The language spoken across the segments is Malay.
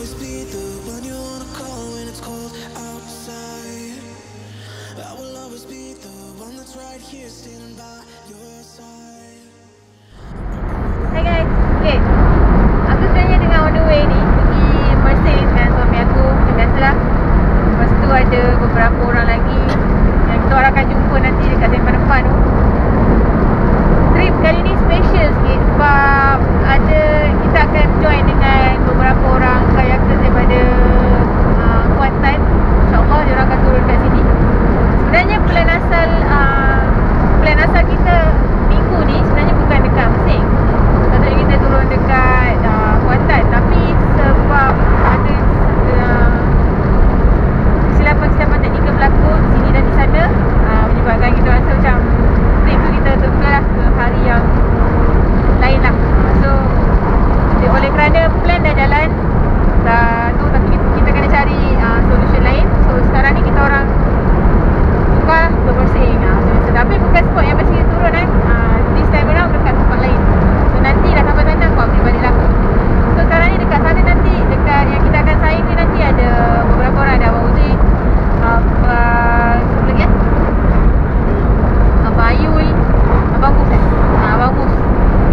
always be the one you wanna call when it's cold outside. I will always be the one that's right here standing by your side. Hai guys, okay. Aku sebenarnya tengah on the way ni pergi Mersing dengan suami aku macam biasalah. Lepas tu ada beberapa orang lagi yang kita orang akan jumpa nanti dekat tempat depan tu. Trip kali ni special sikit sebab kita akan join dengan beberapa orang kayakers daripada Kuantan. InsyaAllah dia orang akan turun kat sini. Sebenarnya plan asal kita minggu ni sebenarnya bukan dekat Mersing. Patutnya kita turun dekat Kuantan, tapi sebab ada kesilapan teknikal berlaku di sini dan di sana, menyebabkan kita rasa macam trip tu kita tunggulah ke hari yang lain lah. So oleh kerana plan dah jalan tapi kita kena cari solution lain. So sekarang ni kita orang tukar ke Mersing macam biasa. Tapi bukan spot yang biasa kita turun this time around dekat tempat lain. So nanti dah sampai sana kau boleh balik lah. So sekarang ni dekat sana nanti, dekat yang kita akan sign ni nanti ada beberapa orang. Ada Abang Uzi, siapa lagi Abang Ayul, Abang Mus Abang Mus.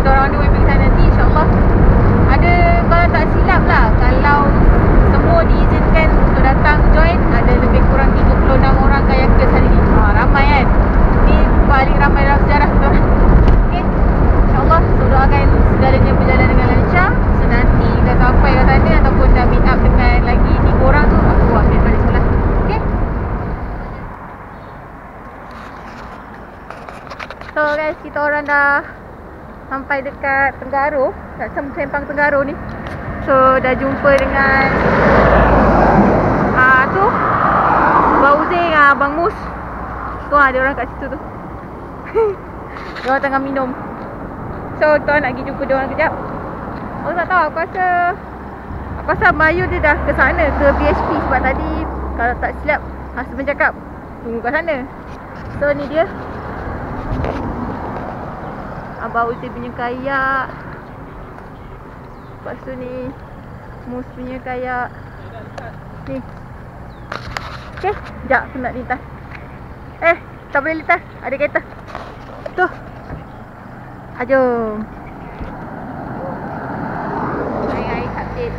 Kita orang on the way pergi sana nanti insyaAllah. Ada, kalau tak silap lah, kalau semua diizinkan untuk datang join, ada lebih kurang 36 orang kayakers hari ni. Ramai kan. Ni paling ramai dalam sejarah kita orang. Okay, insyaAllah. So doakan segalanya berjalan dengan lancar. So nanti dah sampai kat sana ataupun dah meet up dengan lagi 3 orang tu, aku buat ambil balik sebelah. Okay. So guys, kita orang dah sampai dekat Tenggaro, kat Sempang Tenggaro ni. So dah jumpa dengan tu Abang Uzi dengan Abang Mus. Tu ada orang kat situ tu. Dia orang tengah minum. So kita nak pergi jumpa dia orang kejap. Aku tak tahu, aku rasa Abang Ayu dia dah ke sana, ke BHP. Sebab tadi kalau tak silap husband cakap tunggu kat sana. So ni dia Abang Uzi punya kayak. Lepas tu ni Mus punya kayak. Ni. Okay, sekejap aku nak lintas. Tak boleh lintas, ada kereta. Tu. Jom. Hai update.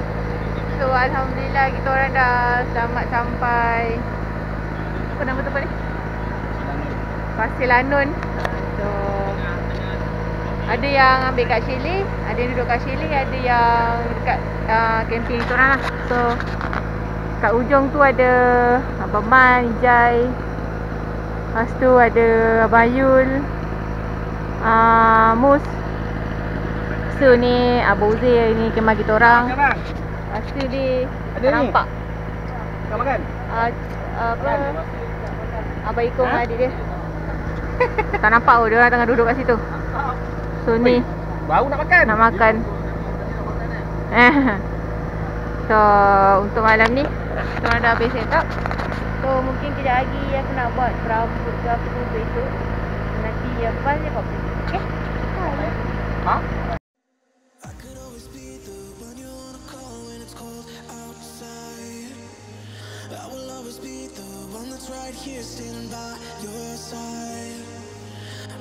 So alhamdulillah kita orang dah selamat sampai. Apa nama tempat ni? Pasir Lanun. So ada yang ambil kat Shelley, ada yang duduk kat Shelley, ada yang dekat camping kita orang lah. So kat ujung tu ada Abang Man, Ijai. Lepas tu ada Abang Yul, Mus. So ni Abang Uzi, ni kemah kita orang. Lepas tu ni tak nampak. Kau makan? Apa? Abang Ikong adik dia. Tak nampak dia orang tengah duduk kat situ. So ni baru nak makan. Nak makan. So untuk malam ni kita orang dah habis set up. So mungkin kejap lagi aku nak buat rambut ke apa besok. Nanti yang pas je kau pergi. Okay? Ha? I could always be the one you wanna call when it's cold outside. I will always be the one that's right here standing by your side.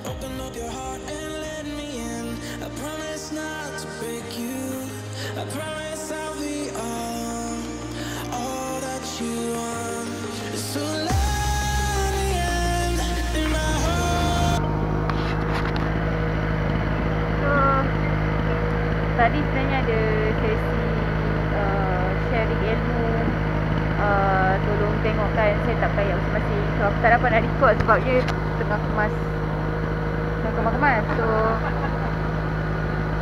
Open up your heart and let me in. I promise not to break you. I promise I'll be all that you want. So let me in my heart. So tadi sebenarnya ada sesi sharing ilmu, tolong tengokkan setup kayak masing-masing. So aku tak dapat nak record sebab dia tengah kemas. So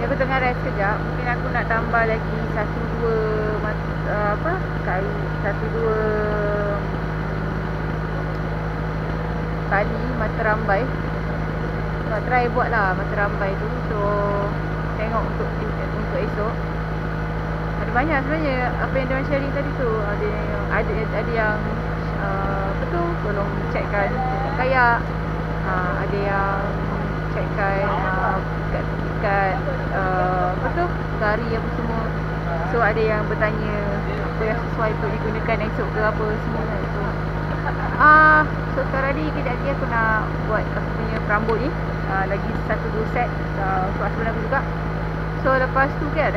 aku tengah rest sekejap. Mungkin aku nak tambah lagi 1-2 kali mata rambai. Nak try buat lah mata rambai tu. So tengok untuk esok. Ada banyak sebenarnya apa yang diorang sharing tadi tu. Ada yang betul tolong checkkan kayak, ada yang checkkan kat apa tu gari apa semua. So ada yang bertanya apa yang sesuai untuk digunakan esok ke apa semua kan. So sekarang ni kejap lagi aku nak buat aku punya rambut ni. Lagi 1-2 set untuk husband aku juga. So lepas tu kan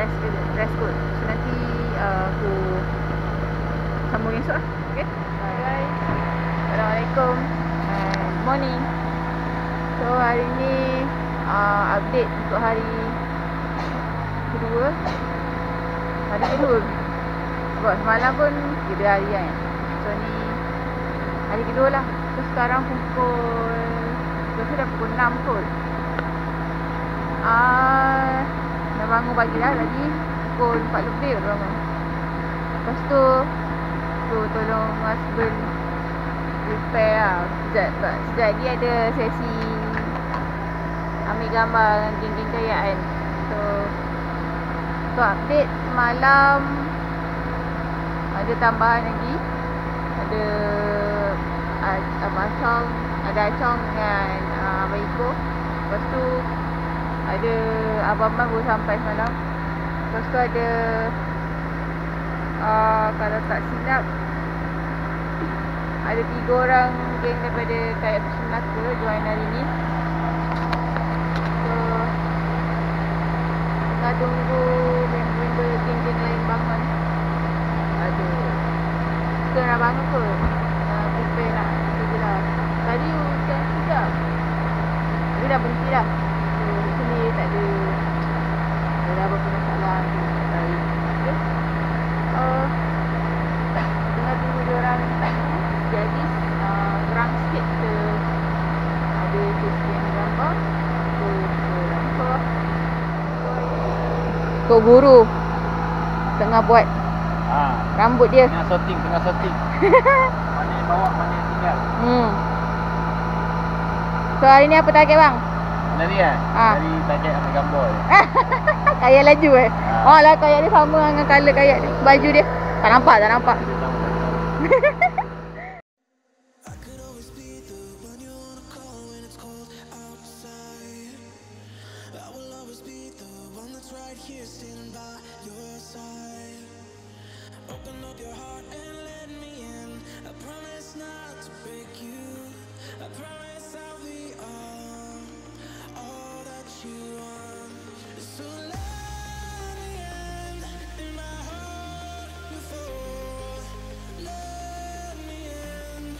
dress code. So nanti aku sambung esok lah. Okay. Bye guys. Assalamualaikum. Good morning. So hari ni update untuk hari kedua. Sebab semalam pun kita hari kan. So ni hari kedua lah. So sekarang pukul dah pukul 6 kot. Dah bangun pagi dah. Lagi pukul 4 lebih dah bangun. Lepas tu tolong husband prepare lah. Sekejap lagi ada sesi ambil gambar dengan geng-geng kayak kan. So update semalam ada tambahan lagi. Ada Abang Chong, ada Chong dengan Abang Iko. Lepas tu ada Abang Man baru sampai semalam. Lepas tu ada kalau tak silap ada 3 orang geng daripada Kayak Fishing Melaka join hari ni. So tengah tunggu member geng-geng lain bangun. Kita nak bangun kot. Prepare nak kerja lah. Tadi hujan sekejap, tapi dah berhenti dah. So sini tak ada apa-apa masalah. Okay. Tengah tunggu diorang jadi terang sikit kita ada sesi yang gambar. So nampak Tok Guru tengah buat rambut dia. Tengah sorting. Mana yang bawa, mana yang tinggal. So hari ni apa target bang? Dari Dari target ambil gambar je. Kayak laju Oh lah kayak dia sama dengan colour kayak dia. Baju dia tak nampak. I could always be the one you wanna call when it's cold outside. I will always be the one that's right here standing by your side. Open up your heart and let me in. I promise not to break you. I promise I'll be all that you want. So let me in my heart before. Let me in.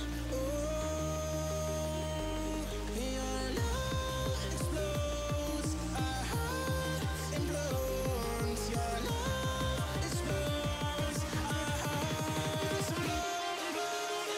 Your love explodes, our heart implodes. Your love explodes, our hearts implode.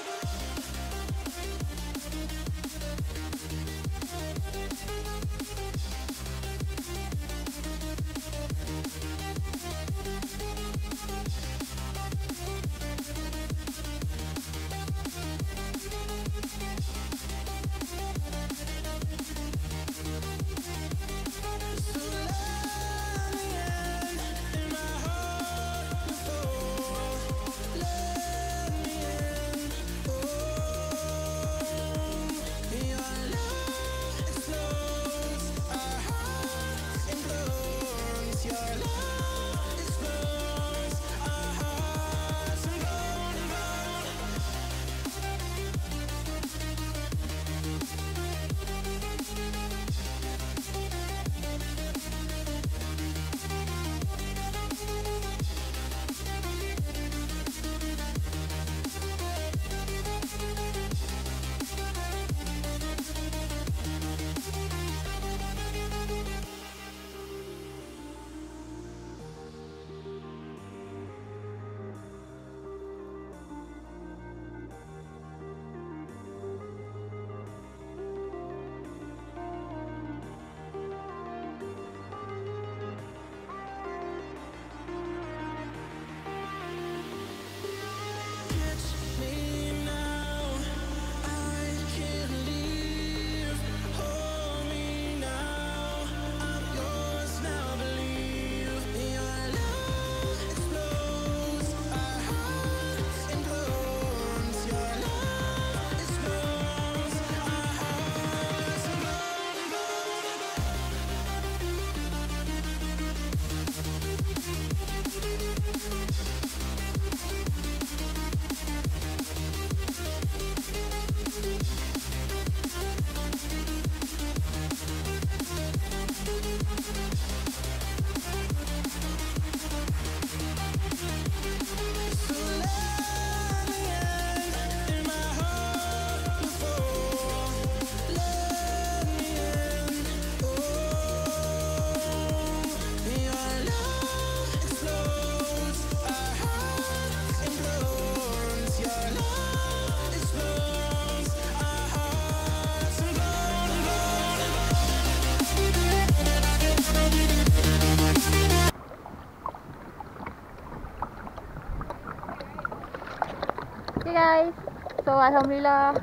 So alhamdulillah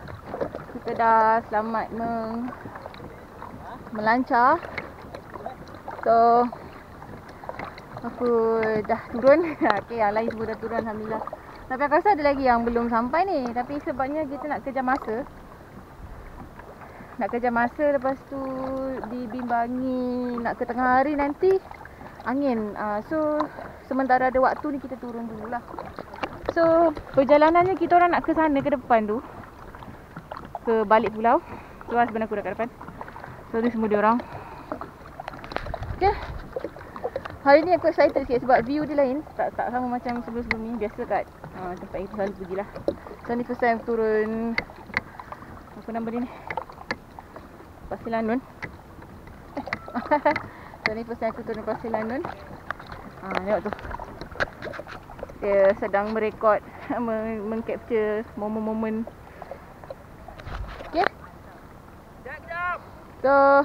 kita dah selamat melancar. So aku dah turun. Okay, yang lain semua dah turun alhamdulillah. Tapi aku rasa ada lagi yang belum sampai ni. Tapi sebabnya kita nak kejar masa. Lepas tu dibimbangi nak ke tengah hari nanti angin. So sementara ada waktu ni kita turun dululah. So perjalanannya kita orang nak ke sana, ke depan tu, ke balik pulau. So sebenarnya aku dah kat depan. So ni semua dia orang. Okay, hari ni aku excited sikit sebab view dia lain. Tak sama macam sebelum-sebelum ni. Biasa kat tempat yang kita selalu pergilah. So ni first time turun, apa nama dia ni, Pasir Lanun. So ni first time aku turun Pasir Lanun. Tengok tu, dia sedang merekod, mengcapture momen-momen. Okay. So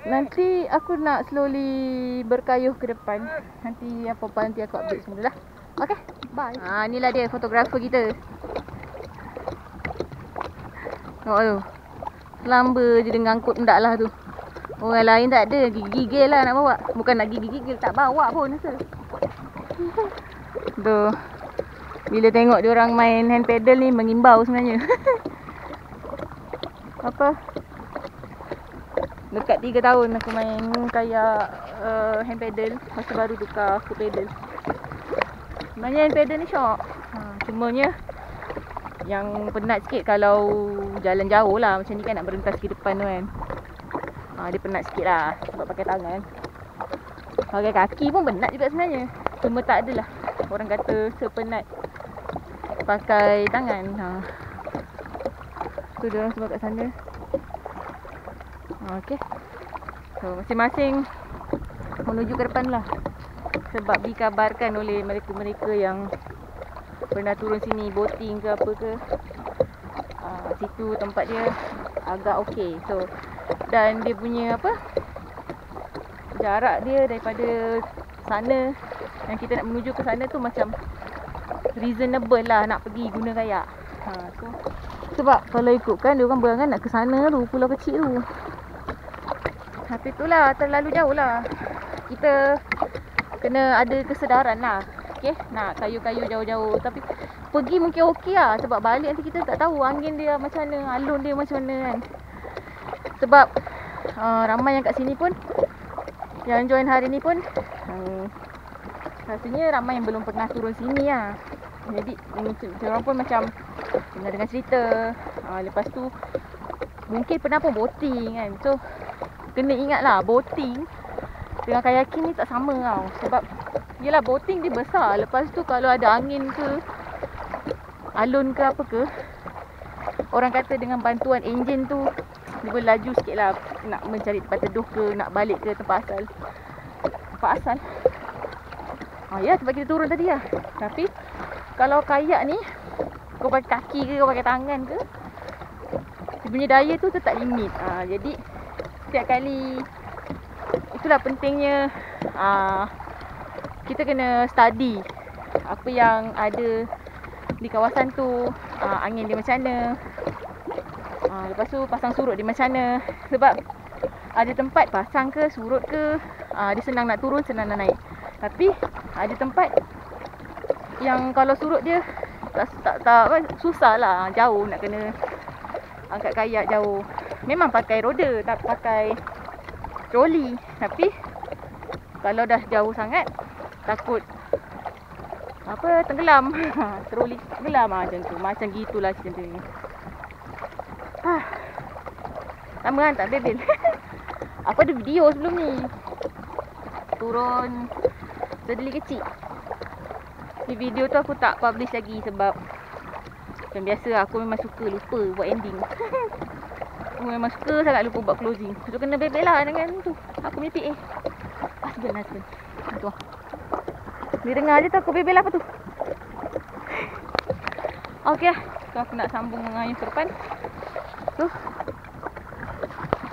nanti aku nak slowly berkayuh ke depan. Nanti apa-apa nanti aku update semua lah. Okay, bye. Inilah dia fotografer kita. Tengok tu, selamba je dengan angkut ndak lah tu. Orang lain tak ada, gigil lah nak bawa. Bukan nak gigil, tak bawa pun rasa. Tu, bila tengok dia orang main hand paddle ni mengimbau sebenarnya. Apa? Dekat 3 tahun aku main kayak hand paddle. Masa baru tukar foot paddle. Sebenarnya hand paddle ni syok. Cumanya yang penat sikit kalau jalan jauh lah. Macam ni kan nak berentas ke depan tu kan. Dia penat sikit lah sebab pakai tangan. Pakai kaki pun penat juga sebenarnya. Cuma tak adalah orang kata sepenat pakai tangan. Tu dia orang semua kat sana. Okay. So masing-masing menuju ke depan lah. Sebab dikabarkan oleh mereka-mereka yang pernah turun sini boating ke apa ke, situ tempat dia agak okey. So dan dia punya apa, jarak dia daripada sana yang kita nak menuju ke sana tu macam reasonable lah nak pergi guna kayak. So sebab kalau ikutkan dia orang berangan nak ke sana tu, pulau kecil tu. Tapi itulah terlalu jauh lah. Kita kena ada kesedaran lah. Okay, nak kayu-kayu jauh-jauh. Tapi pergi mungkin okey lah. Sebab balik nanti kita tak tahu angin dia macam mana, alun dia macam mana kan. Sebab ramai yang kat sini pun, yang join hari ni pun, rasanya ramai yang belum pernah turun sini lah. Jadi orang pun macam dengar cerita. Lepas tu mungkin pernah pun boating kan. So kena ingat lah, boating dengan kayaking ni tak sama tau. Sebab yelah, boating dia besar. Lepas tu kalau ada angin ke, alun ke apa ke, orang kata dengan bantuan enjin tu dia boleh laju sikit lah nak mencari tempat teduh ke, nak balik ke tempat asal. Ya, sebab kita turun tadi lah. Tapi kalau kayak ni, kau pakai kaki ke, kau pakai tangan ke, dia punya daya tu tetap limit. Jadi setiap kali, itulah pentingnya kita kena study apa yang ada di kawasan tu, angin dia macam mana, lepas tu pasang surut dia macam mana. Sebab ada tempat pasang ke, surut ke, dia senang nak turun, senang nak naik. Tapi ada tempat yang kalau surut dia tak susah lah, jauh nak kena angkat kayak jauh. Memang pakai roda, tak pakai troli. Tapi kalau dah jauh sangat, takut apa, tenggelam. Troli tenggelam macam tu. Macam gitulah cerita ni. Sama kan, tak bebel. Aku ada video sebelum ni, turun sedeli kecil. Di video tu aku tak publish lagi sebab macam biasa aku memang suka lupa buat ending. Aku memang suka sangat lupa buat closing. So kena bebel lah dengan tu. Aku punya PA husband. Tu. Dia dengar je tu aku bebel apa tu. Okay, so aku nak sambung dengan yang ke depan tu.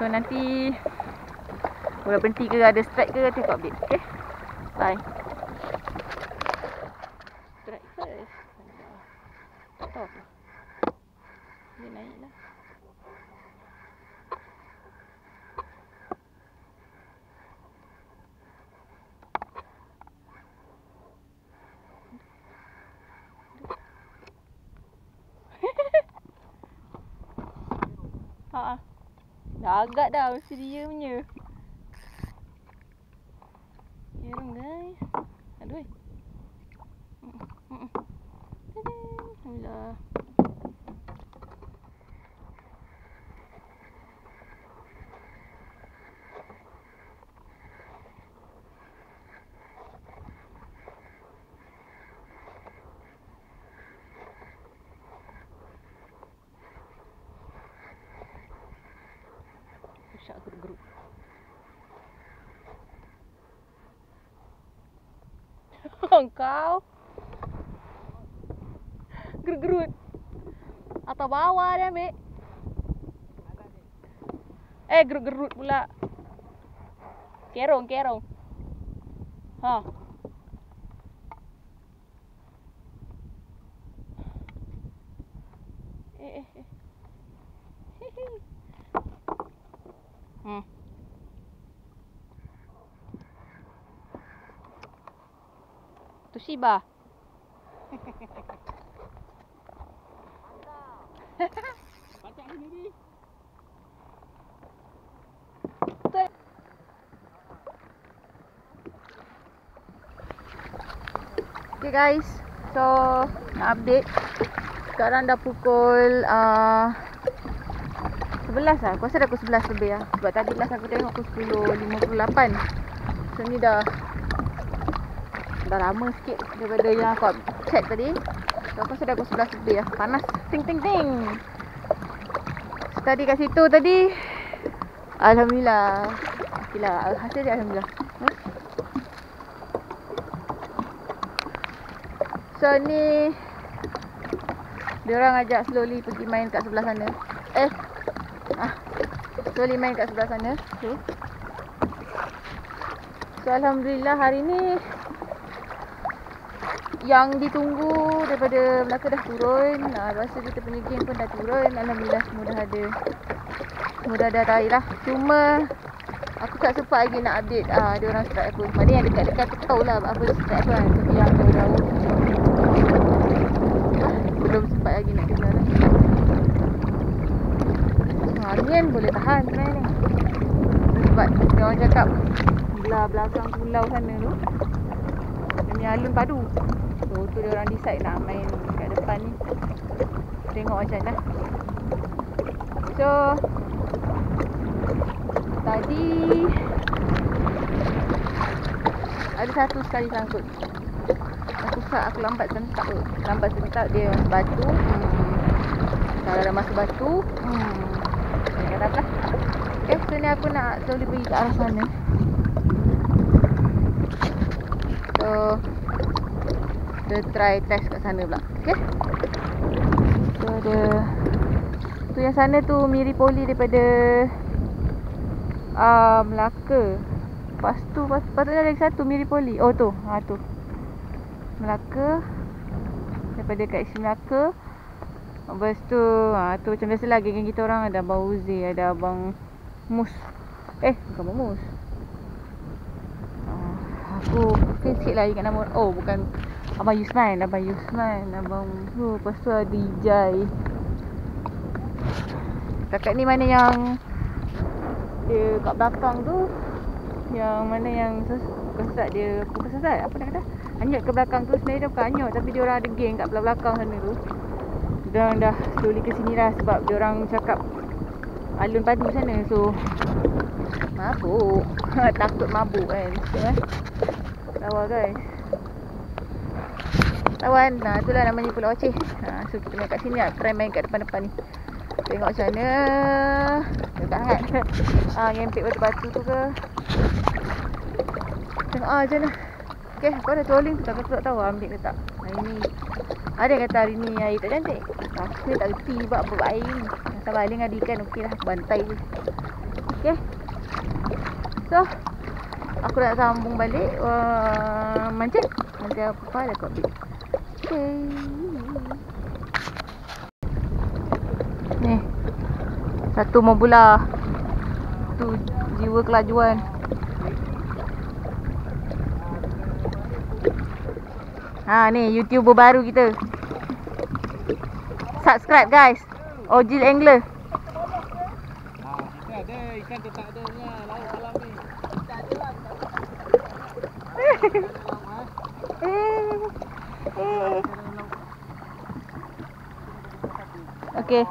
So nanti boleh berhenti ke, ada strike ke, nanti aku update. Okay, bye. Strike first. Stop. Baiklah. Ha. Dah agak dah mesti dia punya. Kerong guys. Aduh. Alhamdulillah. Syak geruk-geruk. Kau gerut-gerut atau bawah dia ambil. Gerut-gerut pula. Kerong. Ha. Tu Shiba. Pacak sendiri. Okay guys, so nak update. Sekarang dah pukul 11 lah. Aku rasa dah pukul 11 lebih lah. Sebab tadi last aku tengok pukul 10.58. So ni dah lama sikit daripada yang aku check tadi. So aku rasa dah pukul 11 lebih lah. Panas. Ting. So, tadi kat situ tadi, alhamdulillah. Okay lah, hasil dia alhamdulillah. So ni diorang ajak slowly pergi main kat sebelah sana. Slowly main kat sebelah sana. So alhamdulillah hari ni yang ditunggu daripada Melaka dah turun. Rasa kita punya geng pun dah turun. Alhamdulillah semua dah ada. Semua dah ada tarik lah. Cuma aku tak sempat lagi nak update diorang strike aku. Mana yang dekat-dekat aku tahulah apa strike aku kan. Tapi yang jauh-jauh belum sempat lagi nak dengar lah. Angin boleh tahan sebenarnya ni. Sebab dia orang cakap belah belakang pulau sana tu ni alun padu. So tu dia orang decide nak main kat depan ni. Tengok macam mana. So tadi ada satu sekali sangkut. Aku lambat sentak dia masuk batu. Kalau dah masuk batu, jangan apa lah. Okay, so ni aku nak slowly pergi ke arah sana. So kita try test kat sana pula. Okay. So tu yang sana tu Miri Poli daripada Melaka. Lepas tu patutnya ada lagi satu Miri Poli. Oh tu, tu Melaka. Daripada kat isi Melaka. Lepas tu tu macam biasalah geng-geng kita orang. Ada Abang Uzi, ada Abang Mus. Bukan Abang Mus. Aku sikit lah ingat nama orang. Oh bukan Abang Yusman. Abang lepas tu ada Ijai. Kakak ni mana yang dia kat belakang tu. Yang mana yang kesat dia. Bukan kesat, apa nak kata, hanyut ke belakang tu. Sebenarnya dia bukan hanyut, tapi dia orang ada geng kat belakang sana tu. Diorang dah slowly ke sini lah. Sebab diorang cakap alun padu sana. So mabuk. Takut mabuk kan. Tawa guys. Tawan. Itulah namanya Pulau Aceh. So kita main kat sini lah. Try main kat depan-depan ni. Tengok macam mana. Tak hangat. Ngempit batu-batu tu ke. Tengok macam mana. Okay, aku ada trolling tu. Aku tak tahu ambil ke tak. Hari ni ada yang kata hari ni air tak cantik. Aku tak reti buat apa air ni. Sabar Aling ada ikan. Okey lah, bantai je. Okay. So aku nak sambung balik mancing. Nanti apa dah aku ambil. Okay. Ni Satu mau pula. Tu jiwa kelajuan. Ha ni YouTuber baru kita. Subscribe guys. Ojil Angler. Kita ada ikan tu tak adanya laut malam ni. Tak ada lah. Okey.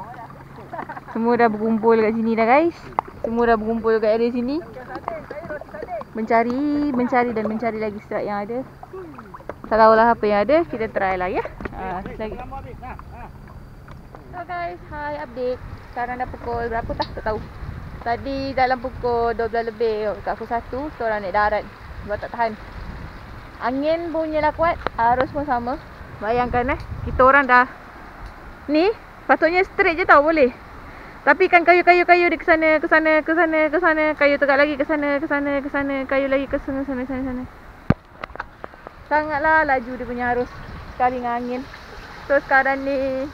Semua dah berkumpul kat sini dah guys. Semua dah berkumpul kat area sini. Mencari dan mencari lagi strike yang ada. Tak tahulah apa yang ada, kita try lah ya. Lagi. So guys, hi update. Sekarang dah pukul berapa tak tahu. Tadi dalam pukul 12 lebih kat pukul 1 kita orang naik darat sebab tak tahan. Angin bunyilah kuat, arus pun sama. Bayangkan kita orang dah ni patutnya straight je tau boleh. Tapi kan kayu dia ke sana, kayu tegak lagi ke sana, kayu lagi ke sana. Sangatlah laju dia punya arus sekali dengan angin. So sekarang ni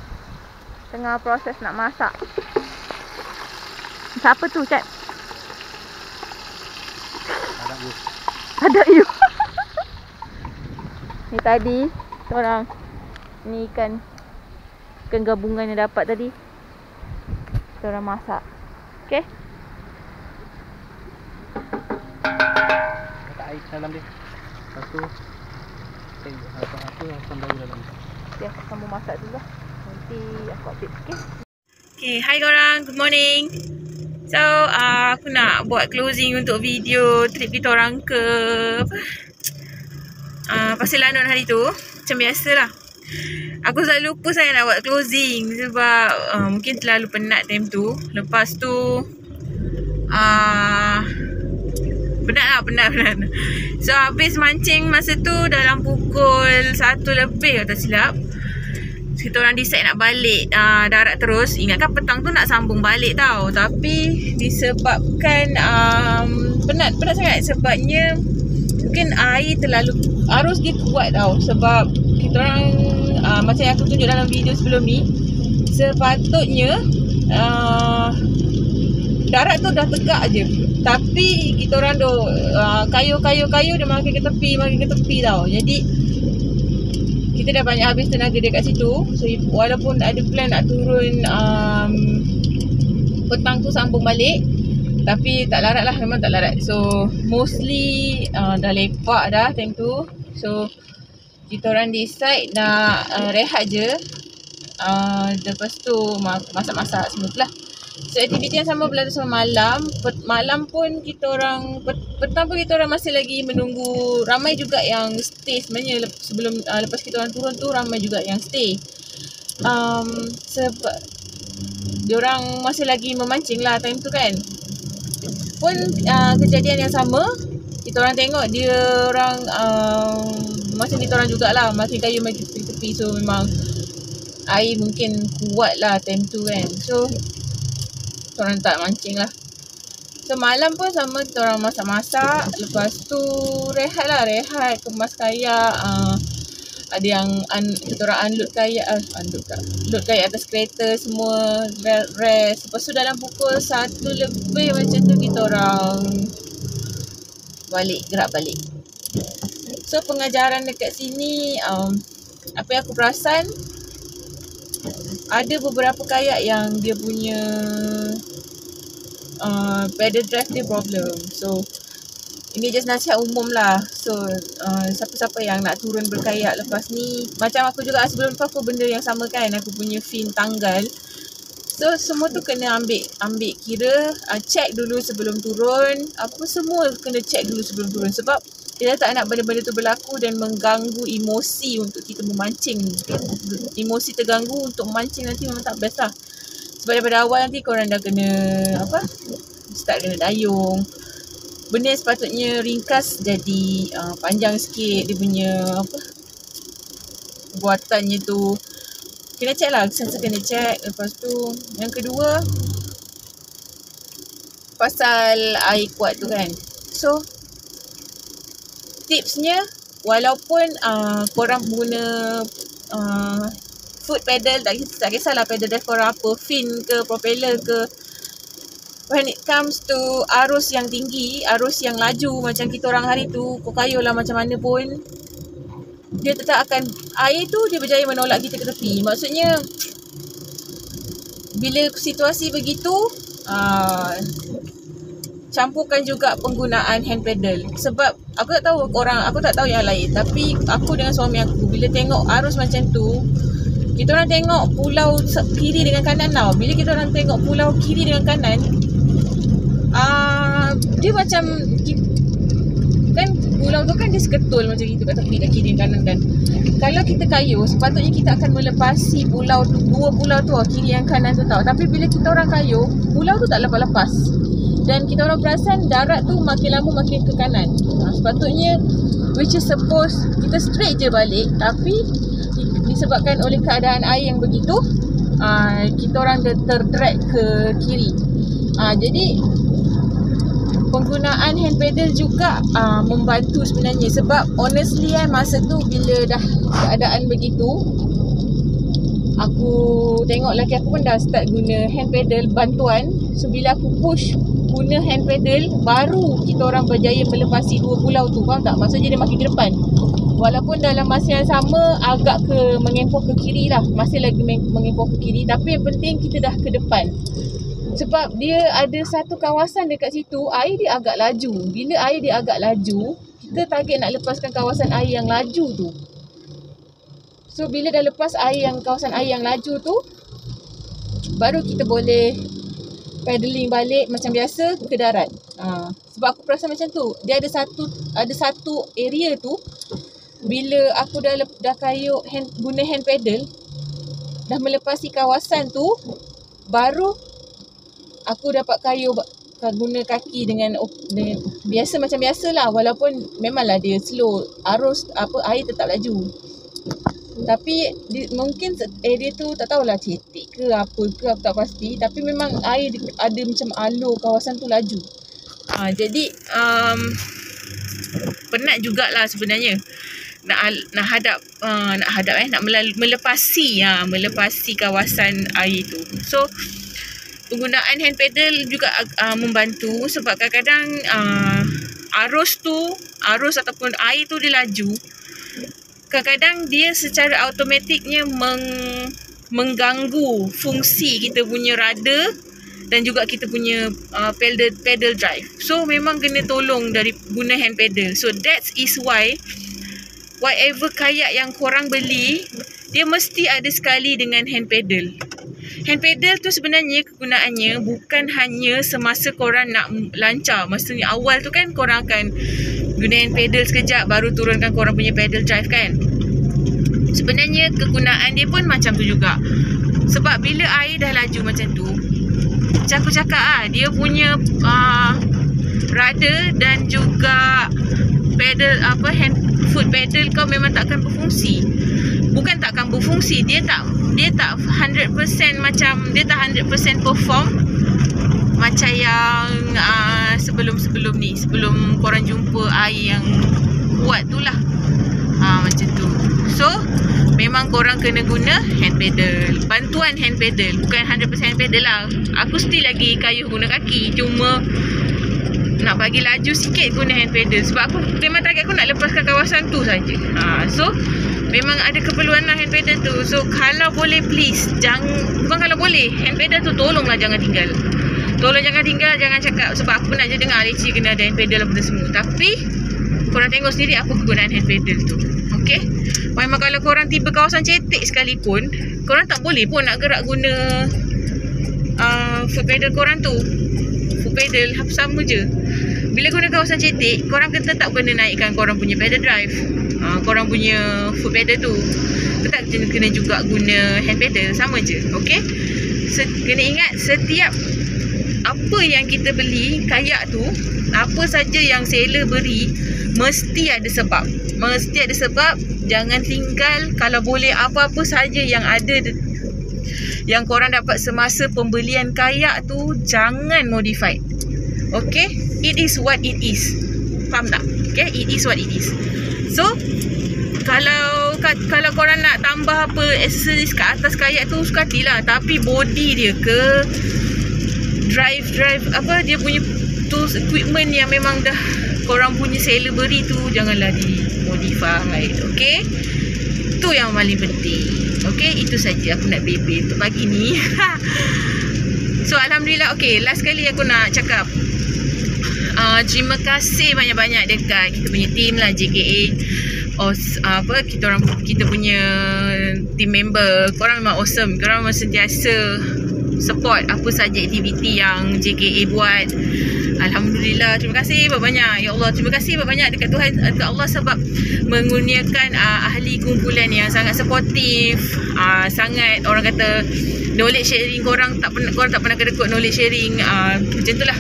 tengah proses nak masak. Siapa tu Chat? Ada you. Ni tadi seorang ni ikan gabungan yang dapat tadi. Kita orang masak. Okey. Letak air dalam dia. Lepas tu apa sambal dalam. Ya, kamu masak dulu lah. Nanti aku update sikit. Okay, hi korang. Good morning. So, aku nak buat closing untuk video trip kita orang ke Pasir Lanun hari tu. Macam biasalah. Aku selalu lupa saya nak buat closing sebab mungkin terlalu penat time tu. Lepas tu penat. So habis mancing masa tu dalam pukul 1 lebih tak silap. Kita orang decide nak balik darat terus. Ingatkan petang tu nak sambung balik tau. Tapi disebabkan penat sangat. Sebabnya mungkin air terlalu, arus dia kuat tau. Sebab kita orang macam yang aku tunjuk dalam video sebelum ni, sepatutnya darat tu dah tegak je. Tapi kita orang duk kayu dia makin ke tepi tau. Jadi kita dah banyak habis tenaga dekat situ. So walaupun ada plan nak turun petang tu sambung balik, tapi tak larat lah, memang tak larat. So mostly dah lepak dah time tu. So kita orang decide nak rehat je. Lepas tu masak-masak semua tu lah. So aktiviti yang sama berlaku sama malam. Malam pun kita orang, petang pun kita orang masih lagi menunggu. Ramai juga yang stay sebenarnya. Sebelum lepas kita orang turun tu ramai juga yang stay. Sebab diorang masih lagi memancing lah time tu kan. Pun kejadian yang sama, kita orang tengok dia orang macam kita orang jugalah, makin kayu makin tepi-tepi. So memang air mungkin kuat lah time tu kan. So kita orang tak mancing lah. So malam pun sama, kita orang masak-masak. Lepas tu rehat, kemas kayak. Ada yang kita orang unload kayak, load kayak atas kereta semua, rest. Lepas tu dalam pukul 1 lebih macam tu kita orang gerak balik. So pengajaran dekat sini, apa yang aku perasan, ada beberapa kayak yang dia punya pedal drive dia problem. So ini just nasihat umum lah. So siapa-siapa yang nak turun berkayak lepas ni, macam aku juga sebelum tu aku benda yang sama kan, aku punya fin tanggal. So semua tu kena ambil kira, check dulu sebelum turun. Apa semua kena check dulu sebelum turun. Sebab kita tak nak benda-benda tu berlaku dan mengganggu emosi untuk kita memancing. Emosi terganggu untuk memancing nanti memang tak best lah. Sebab daripada awal nanti korang dah kena start kena dayung. Benda sepatutnya ringkas jadi panjang sikit. Dia punya buatannya tu kena check lah, sensor kena check. Lepas tu yang kedua, pasal air kuat tu kan. So tipsnya, walaupun korang guna foot pedal, tak kisahlah pedal drive korang apa, fin ke, propeller ke, when it comes to arus yang tinggi, arus yang laju macam kita orang hari tu, kau kayulah macam mana pun, dia tetap akan, air tu dia berjaya menolak kita ke tepi. Maksudnya bila situasi begitu, campurkan juga penggunaan hand paddle. Sebab aku tak tahu yang lain, tapi aku dengan suami aku bila tengok arus macam tu, kita orang tengok pulau kiri dengan kanan tau. Bila kita orang tengok pulau kiri dengan kanan, dia macam kan pulau tu kan dia seketul macam gitu kat tepi, kat kiri dan kanan kan. Kalau kita kayuh, sepatutnya kita akan melepasi pulau tu, dua pulau tu, kiri yang kanan tu tau. Tapi bila kita orang kayuh, pulau tu tak lepas-lepas. Dan kita orang perasan darat tu makin lama makin ke kanan. Sepatutnya, which is suppose kita straight je balik, tapi disebabkan oleh keadaan air yang begitu, kita orang terdrag ke kiri. Jadi penggunaan hand paddle juga membantu sebenarnya. Sebab honestly masa tu bila dah keadaan begitu, aku tengok laki aku pun dah start guna hand paddle bantuan. So bila aku push guna hand paddle, baru kita orang berjaya melepasi dua pulau tu. Faham tak? Maksudnya dia makin ke depan. Walaupun dalam masa yang sama agak mengempoh ke kiri lah, masih lagi mengempoh ke kiri, tapi yang penting kita dah ke depan. Sebab dia ada satu kawasan dekat situ, air dia agak laju. Bila air dia agak laju, kita target nak lepaskan kawasan air yang laju tu. So bila dah lepas kawasan air yang laju tu, baru kita boleh paddling balik macam biasa ke darat. Sebab aku perasan macam tu. Dia ada satu area tu, bila aku dah kayuh guna hand paddle, dah melepasi kawasan tu, baru aku dapat kayuh guna kaki dengan biasa macam biasalah. Walaupun memanglah dia slow, arus air tetap laju. Tapi mungkin area tu tak tahulah cetek ke apa ke, aku tak pasti. Tapi memang air ada macam alur kawasan tu laju. Jadi penat jugalah sebenarnya nak melepasi kawasan air tu. So penggunaan hand paddle juga membantu. Sebab kadang-kadang arus ataupun air tu dia laju, kadang-kadang dia secara automatiknya mengganggu fungsi kita punya rudder dan juga kita punya pedal drive. So memang kena tolong dari guna hand paddle. So that is why whatever kayak yang korang beli, dia mesti ada sekali dengan hand paddle. Hand paddle tu sebenarnya kegunaannya bukan hanya semasa korang nak lancar. Maksudnya awal tu kan korang akan guna hand paddle sekejap, baru turunkan korang punya pedal drive kan. Sebenarnya kegunaan dia pun macam tu juga. Sebab bila air dah laju macam tu, macam aku cakap dia punya rudder dan juga pedal foot pedal kau memang takkan berfungsi. Bukan takkan berfungsi, dia tak 100% macam, dia tak 100% perform macam yang sebelum ni, sebelum korang jumpa air yang kuat tu lah. Macam tu. So memang korang kena guna hand paddle, bantuan hand paddle, bukan 100% hand paddle lah. Aku still lagi kayuh guna kaki, cuma nak bagi laju sikit guna hand paddle. Sebab aku memang target aku nak lepaskan kawasan tu saja. So memang ada keperluan lah hand paddle tu. So kalau boleh please, bukan kalau boleh, hand paddle tu tolonglah jangan tinggal. Tolong jangan tinggal, jangan cakap sebab aku nak je dengar Leci kena ada hand paddle apa semua. Tapi korang tengok sendiri apa kegunaan hand paddle tu. Okay, memang kalau korang tiba kawasan cetek sekalipun, korang tak boleh pun nak gerak guna foot pedal korang tu. Foot pedal sama je. Bila guna kawasan cetek, korang tetap kena naikkan korang punya pedal drive, korang punya foot pedal tu. Tetap kena juga guna hand pedal, sama je. Okay, kena ingat setiap apa yang kita beli kayak tu, apa saja yang seller beri, mesti ada sebab. Mesti ada sebab. Jangan tinggal. Kalau boleh apa-apa saja yang ada, yang korang dapat semasa pembelian kayak tu, jangan modified. Okay, it is what it is. Faham tak? Okay, it is what it is. So kalau korang nak tambah apa aksesoris kat atas kayak tu, suka hatilah. Tapi body dia ke, drive apa dia punya tools equipment yang memang dah korang punya seller beri tu, janganlah di modify. Okay, itu yang paling penting. Okay, itu saja aku nak bebe untuk pagi ni. So alhamdulillah. Okay, last kali aku nak cakap terima kasih banyak-banyak dekat kita punya team lah, JKA. Kita punya team member, korang memang awesome. Korang memang sentiasa support apa saja aktiviti yang JKA buat. Alhamdulillah, terima kasih banyak-banyak. Ya Allah, terima kasih banyak dekat Tuhan, dekat Allah sebab mengurniakan ahli kumpulan yang sangat supportive, sangat orang kata knowledge sharing. Korang tak pernah kedekut knowledge sharing, macam tu lah.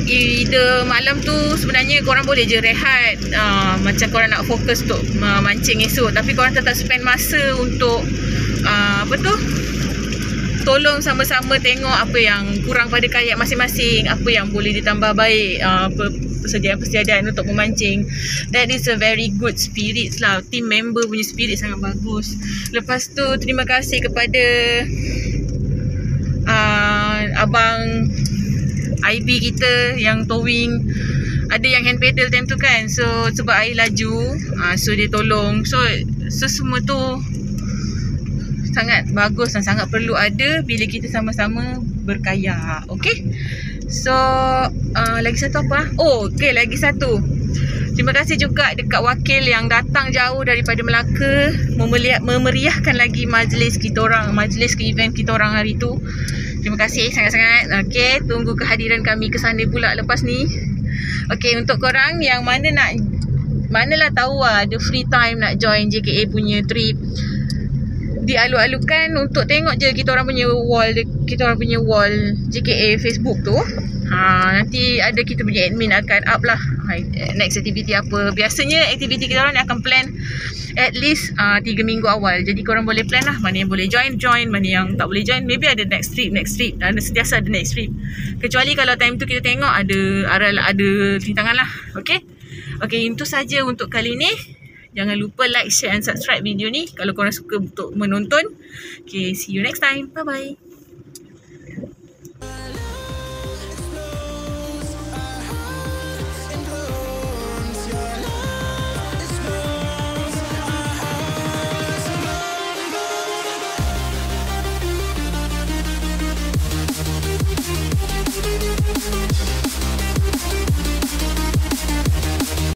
Ide malam tu sebenarnya korang boleh je rehat, macam korang nak fokus untuk mancing esok, tapi korang tetap spend masa untuk tolong sama-sama tengok apa yang kurang pada kayak masing-masing, apa yang boleh ditambah baik, persediaan untuk memancing. That is a very good spirit lah. Team member punya spirit sangat bagus. Lepas tu terima kasih kepada abang IB kita yang towing. Ada yang hand pedal time tu kan, so sebab air laju, so dia tolong. So semua tu sangat bagus dan sangat perlu ada bila kita sama-sama berkayak. Okay, so lagi satu apa? Okay, lagi satu, terima kasih juga dekat wakil yang datang jauh daripada Melaka memeriahkan lagi majlis kita orang, majlis ke event kita orang hari tu. Terima kasih sangat-sangat. Okay, tunggu kehadiran kami ke sana pula lepas ni. Okay, untuk korang yang manalah tahu ada free time nak join JKA punya trip, dialu-alukan untuk tengok je kita orang punya wall JKA Facebook tu. Nanti ada kita punya admin akan up lah next activity apa. Biasanya aktiviti kita orang akan plan at least 3 minggu awal. Jadi korang boleh plan lah mana yang boleh join, mana yang tak boleh join. Maybe ada next trip. Sentiasa ada next trip. Kecuali kalau time tu kita tengok ada rintangan lah. Okay, itu saja untuk kali ni. Jangan lupa like, share and subscribe video ni kalau korang suka untuk menonton. Okay, see you next time. Bye-bye.